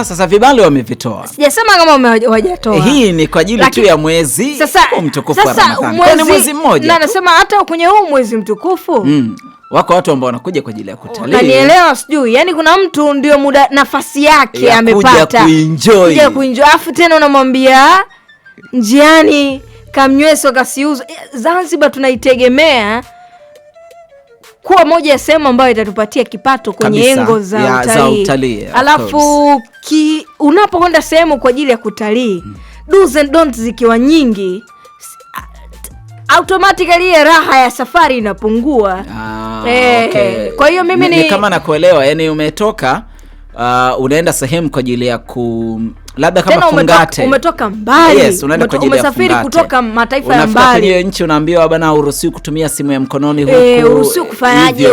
Sasa vibali wamevitoa. Sijasema kama hawajatoa. Hii ni kwa ajili tu ya mwezi mtukufu wa Ramadhani. Kwa mwezi mmoja. Na nasema hata kwenye huu mwezi mtukufu. Wako watu ambao wanakuja kwa ajili ya kutalii. Unanielewa sijui. Yaani kuna mtu ndio muda nafasi yake amepata. Kuja kuenjoy. Alafu tena unamwambia njiani kamnyweso kasiuzo. Zanzibar tunaitegemea kuwa moja ya sehemu ambayo itatupatia kipato kwenye engo za utalii. Alafu unapokwenda sehemu kwa ajili ya kutalii, do's and don'ts zikiwa nyingi, automatically raha ya safari inapungua. Okay. Kwa hiyo mimi ni kama nakuelewa, yani umetoka unaenda sehemu kwa ajili ya labda kama Fungate. Umetoka mbali. Yes, unaenda kwa ajili ya Fungate. Umesafiri kutoka mataifa ya mbali. Unafika kwenye nchi unaambiwa bana uruhusiwi kutumia simu ya mkononi huku. Uruhusiwi kufanyaje?